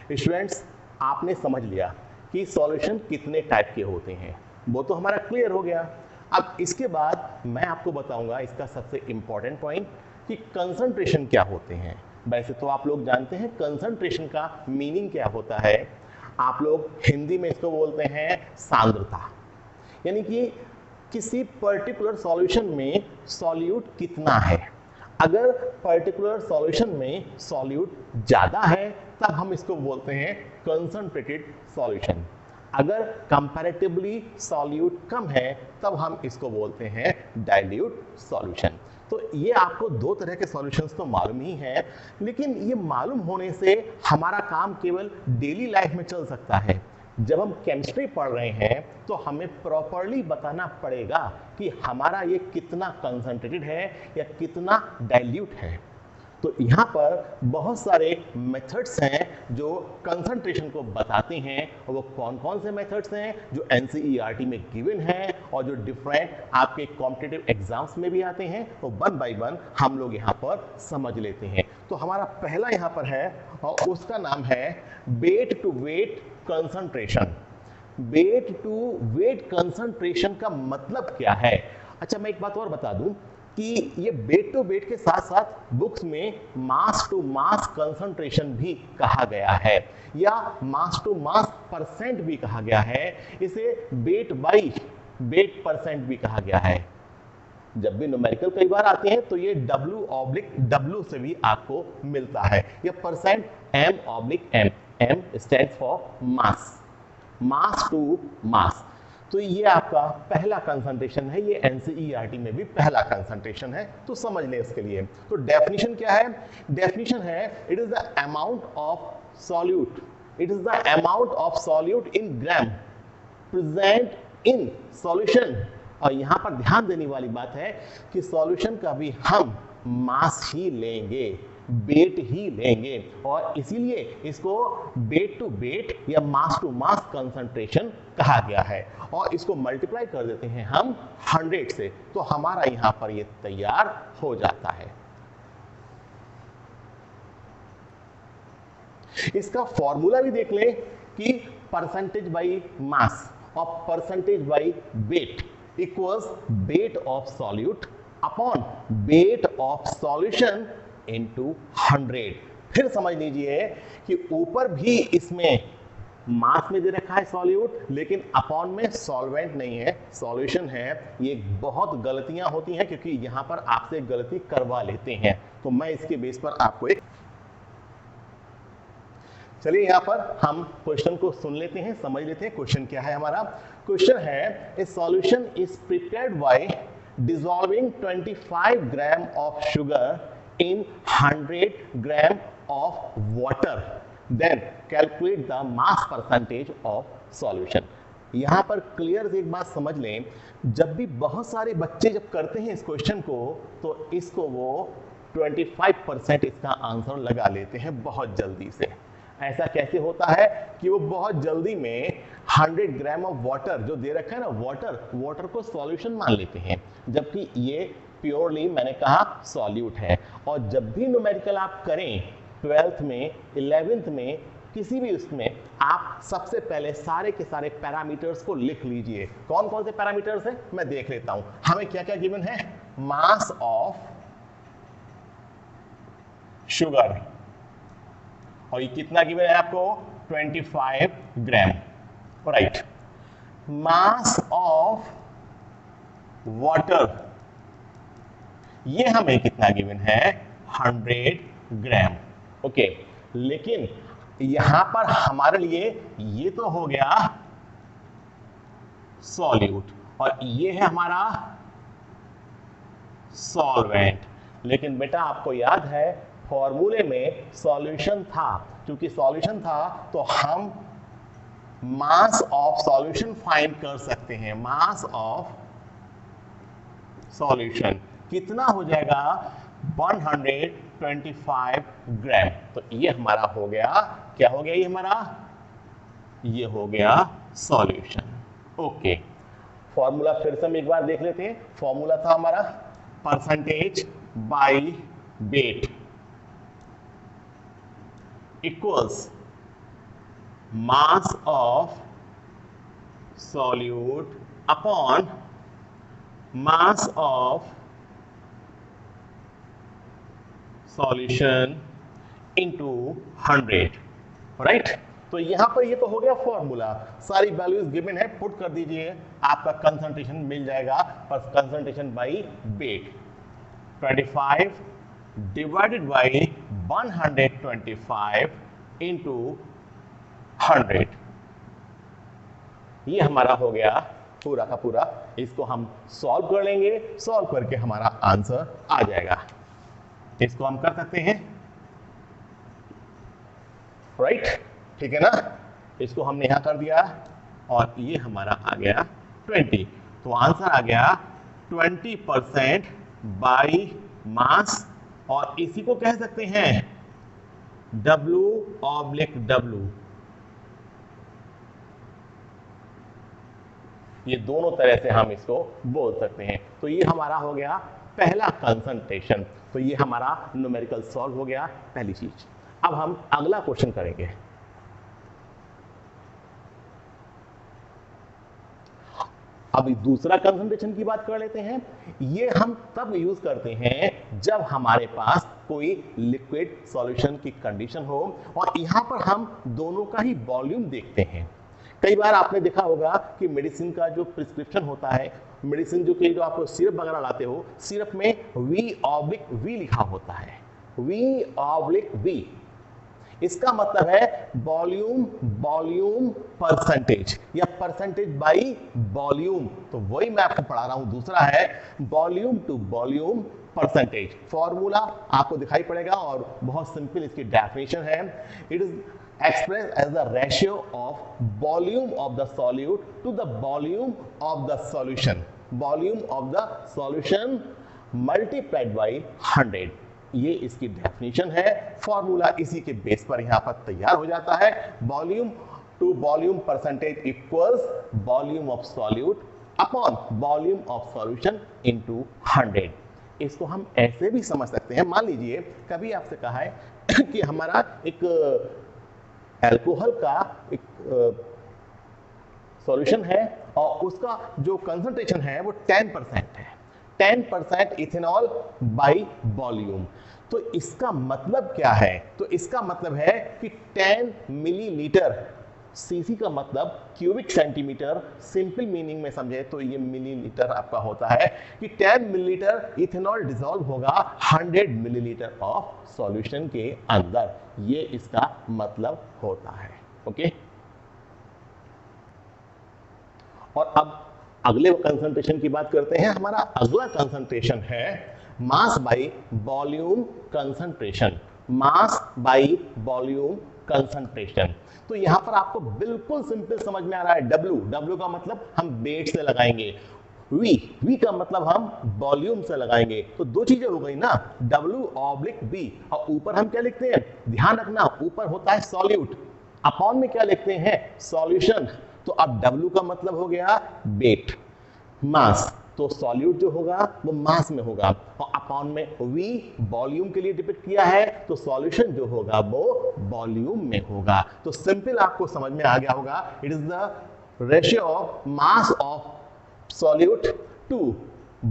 Students, आपने समझ लिया कि सॉल्यूशन कितने टाइप के होते हैं, वो तो हमारा क्लियर हो गया। अब इसके बाद मैं आपको बताऊंगा इसका सबसे इंपॉर्टेंट पॉइंट कि कंसंट्रेशन क्या होते हैं। वैसे तो आप लोग जानते हैं कंसंट्रेशन का मीनिंग क्या होता है। आप लोग हिंदी में इसको बोलते हैं सांद्रता, यानी कि किसी पर्टिकुलर सॉल्यूशन में सॉल्यूट कितना है। अगर पर्टिकुलर सॉल्यूशन में सॉल्यूट ज्यादा है तब हम इसको बोलते हैं कंसंट्रेटेड सॉल्यूशन। अगर कंपैरेटिवली सॉल्यूट कम है तब हम इसको बोलते हैं डाइल्यूट सॉल्यूशन। तो ये आपको दो तरह के सॉल्यूशंस तो मालूम ही है, लेकिन ये मालूम होने से हमारा काम केवल डेली लाइफ में चल सकता है। जब हम केमिस्ट्री पढ़ रहे हैं तो हमें प्रॉपर्ली बताना पड़ेगा कि हमारा ये कितना कंसंट्रेटेड है या कितना डाइल्यूट है। तो यहाँ पर बहुत सारे मेथड्स हैं जो कंसंट्रेशन को बताते हैं, और वो कौन कौन से मेथड्स हैं जो एनसीईआरटी में गिवन हैं और जो डिफरेंट आपके कॉम्पिटिटिव एग्जाम्स में भी आते हैं, तो वन बाय वन हम लोग यहाँ पर समझ लेते हैं। तो हमारा पहला यहाँ पर है और उसका नाम है weight to weight concentration. Weight to weight concentration का मतलब क्या है? अच्छा, मैं एक बात और बता दूं कि ये वेट टू वेट के साथ साथ बुक्स में मास टू मास कंसंट्रेशन भी कहा गया है या मास टू मास परसेंट भी कहा गया है। इसे वेट बाई वेट परसेंट भी कहा गया है। जब भी न्यूमेरिकल कई बार आते हैं तो ये W/W से भी आपको मिलता है, या percent M/M। M stands for mass, mass to mass. तो ये आपका पहला कंसंट्रेशन है, ये एनसीईआरटी में भी पहला कंसंट्रेशन है, तो समझ लें इसके लिए। तो डेफिनेशन क्या है? डेफिनेशन है it is the amount of solute, it is the amount of solute in gram present in solution. और यहां पर ध्यान देने वाली बात है कि सॉल्यूशन का भी हम मास ही लेंगे, वेट ही लेंगे, और इसीलिए इसको वेट टू वेट या मास टू मास कंसंट्रेशन कहा गया है। और इसको मल्टीप्लाई कर देते हैं हम 100 से, तो हमारा यहां पर ये तैयार हो जाता है। इसका फॉर्मूला भी देख लें कि परसेंटेज बाई मास और percentage by wait equals weight of solute upon weight of solution into 100। फिर समझ लीजिए कि ऊपर भी इसमें मास में दे रखा है सॉल्यूट, लेकिन अपॉन में सॉल्वेंट नहीं है, सॉल्यूशन है। ये बहुत गलतियां होती हैं क्योंकि यहां पर आपसे गलती करवा लेते हैं, तो मैं इसके बेस पर आपको एक, चलिए यहां पर हम क्वेश्चन को सुन लेते हैं, समझ लेते हैं क्वेश्चन क्या है हमारा। क्वेश्चन है ए solution is prepared by dissolving 25 gram of sugar in 100 gram of water, then calculate the mass percentage of solution। यहां पर क्लियर एक बात समझ लें, जब भी बहुत सारे बच्चे जब करते हैं इस क्वेश्चन को तो इसको वो 25% इसका आंसर लगा लेते हैं बहुत जल्दी से। ऐसा कैसे होता है कि वो बहुत जल्दी में 100 ग्राम ऑफ वाटर जो दे रखा है ना, वाटर को सॉल्यूशन मान लेते हैं, जबकि ये प्योरली मैंने कहा सॉल्यूट है। और जब भी न्यूमेरिकल आप करें 12th में 11th में किसी भी उसमें, आप सबसे पहले सारे के सारे पैरामीटर्स को लिख लीजिए। कौन कौन से पैरामीटर्स हैं मैं देख लेता हूं। हमें क्या क्या गिवन है? मास ऑफ शुगर, और ये कितना गिवन है आपको? 25 ग्राम, राइट। मास ऑफ वाटर, ये हमें कितना गिवन है? 100 ग्राम, ओके। लेकिन यहां पर हमारे लिए ये तो हो गया सॉल्यूट और ये है हमारा सॉल्वेंट। लेकिन बेटा आपको याद है फॉर्मूले में सॉल्यूशन था, क्योंकि सॉल्यूशन था तो हम मास ऑफ सॉल्यूशन फाइंड कर सकते हैं। मास ऑफ सॉल्यूशन कितना हो जाएगा? 125 ग्राम। तो ये हमारा हो गया, क्या हो गया ये हमारा? ये हो गया सॉल्यूशन, ओके। फॉर्मूला फिर से हम एक बार देख लेते हैं। फॉर्मूला था हमारा percentage by wait equals mass of solute upon mass of solution into 100, right. तो यहां पर ये तो हो गया फॉर्मूला, सारी वैल्यूज गिवन है, पुट कर दीजिए, आपका कंसंट्रेशन मिल जाएगा। पर concentration by wait 25 divided by 125 into 100, ये हमारा हो गया पूरा का पूरा। इसको हम सॉल्व कर लेंगे, सॉल्व करके हमारा आंसर आ जाएगा। इसको हम कर सकते हैं, राइट, ठीक है ना। इसको हमने यहां कर दिया और ये हमारा आ गया 20, तो आंसर आ गया 20% बाई मास, और इसी को कह सकते हैं W/W। ये दोनों तरह से हम इसको बोल सकते हैं। तो ये हमारा हो गया पहला कंसंट्रेशन। तो ये हमारा न्यूमेरिकल सॉल्व हो गया, पहली चीज। अब हम अगला क्वेश्चन करेंगे। अब दूसरा कंसंट्रेशन की बात कर लेते हैं। ये हम तब यूज करते हैं जब हमारे पास कोई लिक्विड सॉल्यूशन की कंडीशन हो और यहां पर हम दोनों का ही वॉल्यूम देखते हैं। कई बार आपने देखा होगा कि मेडिसिन का जो प्रिस्क्रिप्शन होता है, मेडिसिन जो आप सिरप वगैरह लाते हो, सिरप में V/V लिखा होता है, V/V। इसका मतलब है वॉल्यूम परसेंटेज या परसेंटेज बाई वॉल्यूम। तो वही मैं आपको पढ़ा रहा हूं। दूसरा है volume to volume percentage. Formula आपको दिखाई पड़ेगा और बहुत सिंपल इसकी डेफिनेशन है। It is expressed as the ratio of volume of the solute to the volume of the solution, volume of the solution multiplied by 100। ये इसकी डेफिनेशन है। फॉर्मूला इसी के बेस पर यहां पर तैयार हो जाता है। Volume to volume percentage equals volume of solute upon volume of solution into 100। इसको हम ऐसे भी समझ सकते हैं। मान लीजिए कभी आपसे कहा है कि हमारा एक अल्कोहल का एक सॉल्यूशन है और उसका जो कंसंट्रेशन है वो 10% है, 10% इथेनॉल बाई वॉल्यूम। तो इसका मतलब क्या है? तो इसका मतलब है कि 10 मिलीलीटर, सीसी का मतलब क्यूबिक सेंटीमीटर, सिंपल मीनिंग में समझे तो ये मिलीलीटर आपका होता है कि 10 मिलीलीटर इथेनॉल डिसॉल्व होगा 100 मिलीलीटर ऑफ सॉल्यूशन के अंदर। ये इसका मतलब होता है। ओके, और अब अगले कंसंट्रेशन की बात करते हैं। हमारा अगला कंसंट्रेशन है mass by volume concentration, mass by volume concentration. तो यहां पर आपको बिल्कुल सिंपल समझ में आ रहा है। W का मतलब हम वेट से लगाएंगे, V का मतलब हम वॉल्यूम से लगाएंगे। तो दो चीजें हो गई ना, W/V। और ऊपर हम क्या लिखते हैं, ध्यान रखना, ऊपर होता है सॉल्यूट, अपॉन में क्या लिखते हैं, सॉल्यूशन। तो अब W का मतलब हो गया वेट, मास। तो सॉल्यूट जो होगा वो मास में होगा और अपॉन में V वॉल्यूम के लिए डिपिक्ट किया है, तो सॉल्यूशन जो होगा वो वॉल्यूम में होगा। तो सिंपल आपको समझ में आ गया होगा। It is the ratio of mass of solute to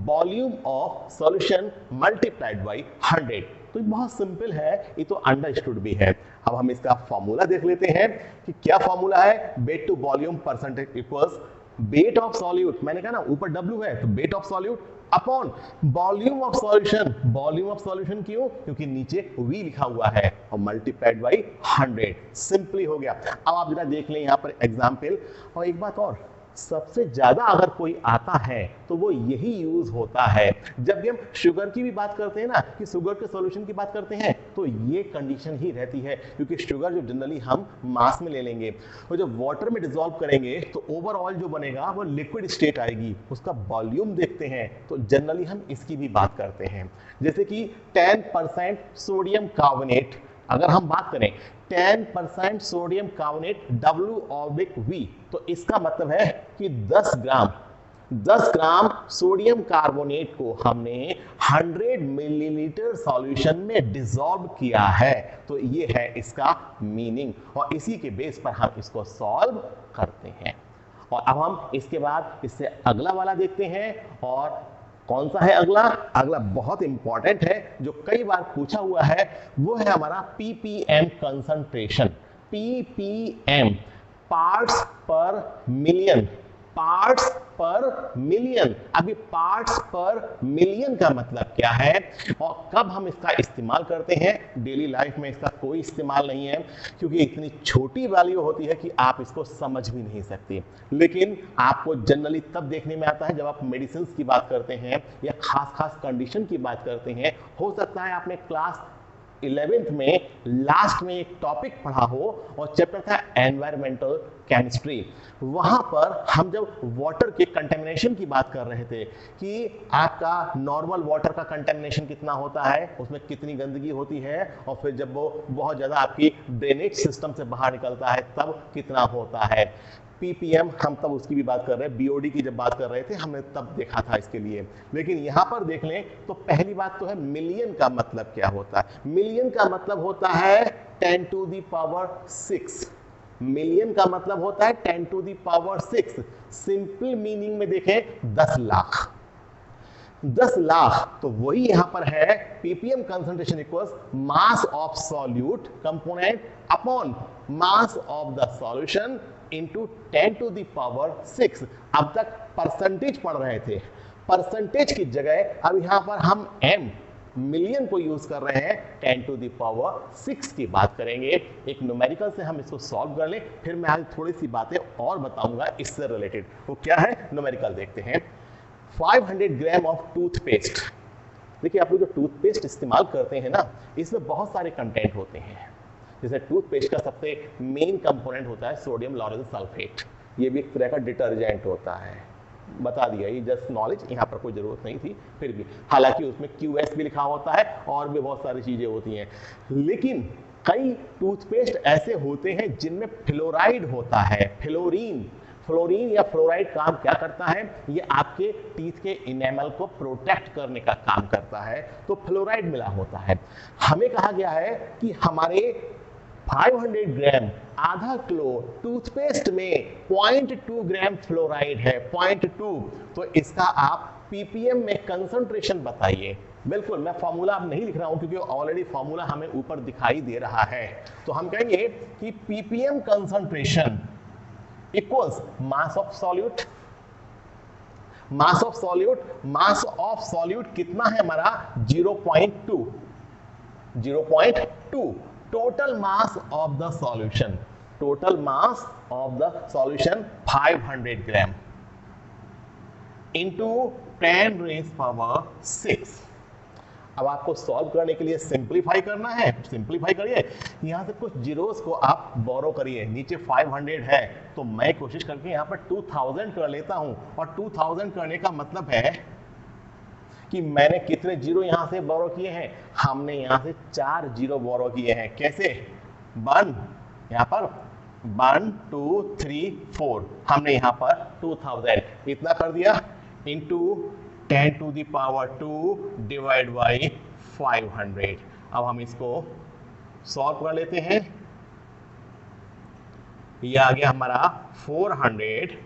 volume of solution multiplied by 100। तो बहुत सिंपल है, ये तो अंडरस्टूड भी है। अब हम इसका फॉर्मूला देख लेते हैं कि क्या फॉर्मूला है। Weight to volume percentage equals weight of solute, मैंने कहा ना ऊपर W है तो weight of solute upon volume of solution. Volume of solution क्यों? क्योंकि नीचे V लिखा हुआ है और मल्टीप्लाइड बाई 100। सिंपली हो गया। अब आप जरा देख लें यहाँ पर एग्जाम्पल। और एक बात और, सबसे ज्यादा अगर कोई आता है तो वो यही यूज होता है जब भी हम शुगर की भी बात करते हैं ना, कि शुगर के सॉल्यूशन की बात करते हैं, तो ये कंडीशन ही रहती है। क्योंकि शुगर जो जनरली हम मास में ले लेंगे और जब वाटर में डिसॉल्व करेंगे तो ओवरऑल जो बनेगा वो लिक्विड स्टेट आएगी, उसका वॉल्यूम देखते हैं तो जनरली हम इसकी भी बात करते हैं। जैसे कि 10% सोडियम कार्बोनेट, अगर हम बात करें 10% सोडियम कार्बोनेट W/V, तो इसका मतलब है कि 10 ग्राम 10 ग्राम सोडियम कार्बोनेट को हमने 100 मिलीलीटर सॉल्यूशन में डिसॉल्व किया है, तो ये है इसका मीनिंग, और इसी के बेस पर हम इसको सॉल्व करते हैं। और अब हम इसके बाद इससे अगला वाला देखते हैं, और कौन सा है अगला? अगला बहुत इंपॉर्टेंट है, जो कई बार पूछा हुआ है, वो है हमारा पीपीएम कंसंट्रेशन। पीपीएम, पार्ट्स पर मिलियन, पार्ट्स पर मिलियन। अभी पार्ट्स पर मिलियन का मतलब क्या है और कब हम इसका इस्तेमाल करते हैं? डेली लाइफ में इसका कोई इस्तेमाल नहीं है, क्योंकि इतनी छोटी वैल्यू होती है कि आप इसको समझ भी नहीं सकते। लेकिन आपको जनरली तब देखने में आता है जब आप मेडिसिन की बात करते हैं या खास कंडीशन की बात करते हैं। हो सकता है आपने क्लास 11th में लास्ट में एक टॉपिक पढ़ा हो और चैप्टर था एनवायरमेंटल केमिस्ट्री। वहां पर हम जब वाटर के कंटेमिनेशन की बात कर रहे थे कि आपका नॉर्मल वाटर का कंटेमिनेशन कितना होता है, उसमें कितनी गंदगी होती है, और फिर जब वो बहुत ज्यादा आपकी ड्रेनेज सिस्टम से बाहर निकलता है तब कितना होता है। पीपीएम हम तब उसकी भी बात कर रहे हैं, बीओडी की जब बात कर रहे थे हमने तब देखा था इसके लिए। लेकिन यहां पर देख लें तो पहली बात तो है मिलियन का मतलब क्या होता है। मिलियन का मतलब होता है 10 टू द पावर 6। मिलियन का मतलब होता है 10 to the power 6। Simple meaning में देखें 10 लाख। 10 लाख, तो वही यहां पर है PPM concentration equals mass of solute component upon mass of the solution into 10 to the power 6। अब तक परसेंटेज पढ़ रहे थे, परसेंटेज की जगह अब यहां पर हम एम मिलियन को यूज कर रहे हैं, 10 टू द पावर 6 की बात करेंगे। एक न्यूमेरिकल से हम इसको सॉल्व कर लें, फिर मैं आज थोड़ी सी बातें और बताऊंगा इससे रिलेटेड। वो क्या है न्यूमेरिकल देखते हैं। 500 ग्राम ऑफ टूथपेस्ट। देखिए आप लोग जो टूथपेस्ट इस्तेमाल करते हैं ना, इसमें बहुत सारे कंटेंट होते हैं। जैसे टूथपेस्ट का सबसे मेन कंपोनेंट होता है सोडियम लॉरेल सल्फेट। ये भी एक तरह का डिटर्जेंट होता है, बता दिया, ये जस्ट नॉलेज, यहाँ पर कोई जरूरत नहीं थी फिर भी। हालांकि उसमें QS भी लिखा होता है और भी बहुत सारी चीजें होती हैं। लेकिन कई टूथपेस्ट ऐसे होते हैं जिनमें फ्लोराइड होता है, फ्लोरीन। फ्लोरीन या फ्लोराइड काम क्या करता है? ये आपके टीथ के इनेमल को प्रोटेक्ट करने का काम करता है, तो फ्लोराइड मिला होता है। हमें कहा गया है कि हमारे 500 ग्राम आधा किलो टूथपेस्ट में 0.2 ग्राम फ्लोराइड है, 0.2। तो इसका आप पीपीएम में कंसंट्रेशन बताइए। बिल्कुल, मैं फॉर्मूला अब नहीं लिख रहा हूं क्योंकि ऑलरेडी फॉर्मूला हमें ऊपर दिखाई दे रहा है। तो हम कहेंगे कि ppm concentration equals mass of solute. Mass of solute, mass of solute कितना है हमारा? 0.2। 0.2 total mass of the solution, total mass of the solution 500 gram into 10 rays power 6। अब आपको सॉल्व करने के लिए सिंपलीफाई करना है, सिंपलीफाई करिए। यहां से कुछ जीरोस को आप बोरो करिए, नीचे 500 है तो मैं कोशिश करके यहां पर 2000 कर लेता हूं। और 2000 करने का मतलब है कि मैंने कितने जीरो यहां से बोरो किए हैं? हमने यहां से 4 जीरो बोरो किए हैं। कैसे? 1 यहां पर 1 2 3 4, हमने यहां पर 2000 इतना कर दिया into 10 to the power 2 divide by 500। अब हम इसको सॉल्व कर लेते हैं। यह आ गया हमारा 400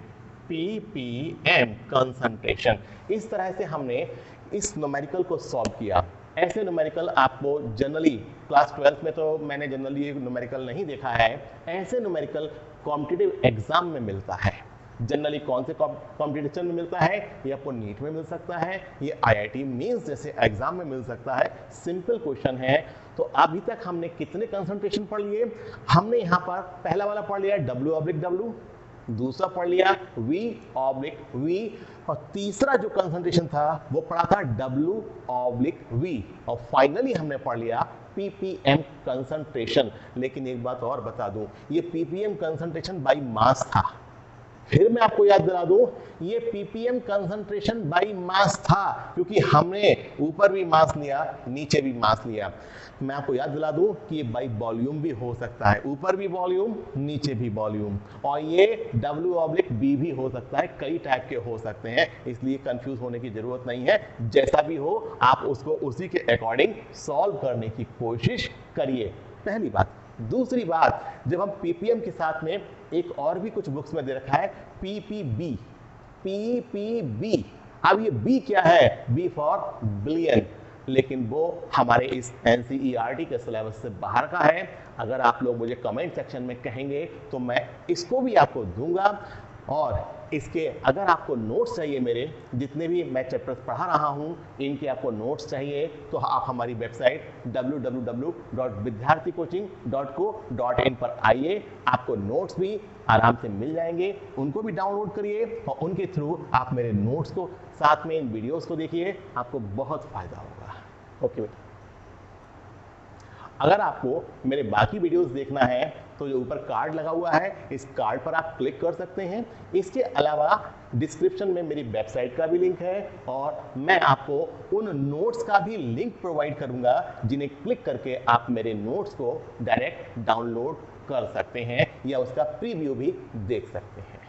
ppm कंसंट्रेशन। इस तरह से हमने इस न्यूमेरिकल को सॉल्व किया। ऐसे न्यूमेरिकल आपको जनरली क्लास 12 में तो मैंने जनरली ये न्यूमेरिकल नहीं देखा है। ऐसे न्यूमेरिकल कॉम्पिटिटिव एग्जाम में मिलता है। जनरली कौन से कॉम्पिटिशन में मिलता है? ये आपको नीट में मिल सकता है, ये IIT मेंस जैसे एग्जाम में मिल सकता है। सिंपल क्वेश्चन है। तो अभी तक हमने कितने कंसंट्रेशन पढ़ लिए? हमने यहाँ पर पहला वाला पढ़ लिया W/W, दूसरा पढ़ लिया V/V, और तीसरा जो कंसंट्रेशन था वो पढ़ा था W/V, और फाइनली हमने पढ़ लिया ppm कंसंट्रेशन। लेकिन एक बात और बता दूं, ये ppm कंसंट्रेशन बाय मास था। फिर मैं आपको याद दिला दूं, ये पीपीएम कंसंट्रेशन बाय मास था, क्योंकि हमने ऊपर भी मास लिया, नीचे भी मास लिया। मैं आपको याद दिला दूं कि ये बाई वॉल्यूम भी हो सकता है, ऊपर भी वॉल्यूम, नीचे भी वॉल्यूम, और ये W/B भी हो सकता है, कई टाइप के हो सकते हैं, इसलिए कंफ्यूज होने की जरूरत नहीं है। जैसा भी हो आप उसको उसी के अकॉर्डिंग सॉल्व करने की कोशिश करिए, पहली बात। दूसरी बात, जब हम पीपीएम के साथ में एक और भी कुछ बुक्स में दे रखा है पीपीबी, पीपीबी। अब ये बी क्या है? बी फॉर बिलियन, लेकिन वो हमारे इस एनसीईआरटी के सिलेबस से बाहर का है। अगर आप लोग मुझे कमेंट सेक्शन में कहेंगे तो मैं इसको भी आपको दूंगा। और इसके अगर आपको नोट्स चाहिए, मेरे जितने भी मैं चैप्टर्स पढ़ा रहा हूँ इनके आपको नोट्स चाहिए, तो आप हमारी वेबसाइट www.vidyarthicoaching.co.in पर आइए, आपको नोट्स भी आराम से मिल जाएंगे, उनको भी डाउनलोड करिए और उनके थ्रू आप मेरे नोट्स को साथ में इन वीडियोस को देखिए, आपको बहुत फायदा होगा। ओके बेटा, अगर आपको मेरे बाकी वीडियोस देखना है तो जो ऊपर कार्ड लगा हुआ है इस कार्ड पर आप क्लिक कर सकते हैं। इसके अलावा डिस्क्रिप्शन में मेरी वेबसाइट का भी लिंक है और मैं आपको उन नोट्स का भी लिंक प्रोवाइड करूंगा जिन्हें क्लिक करके आप मेरे नोट्स को डायरेक्ट डाउनलोड कर सकते हैं या उसका प्रीव्यू भी देख सकते हैं।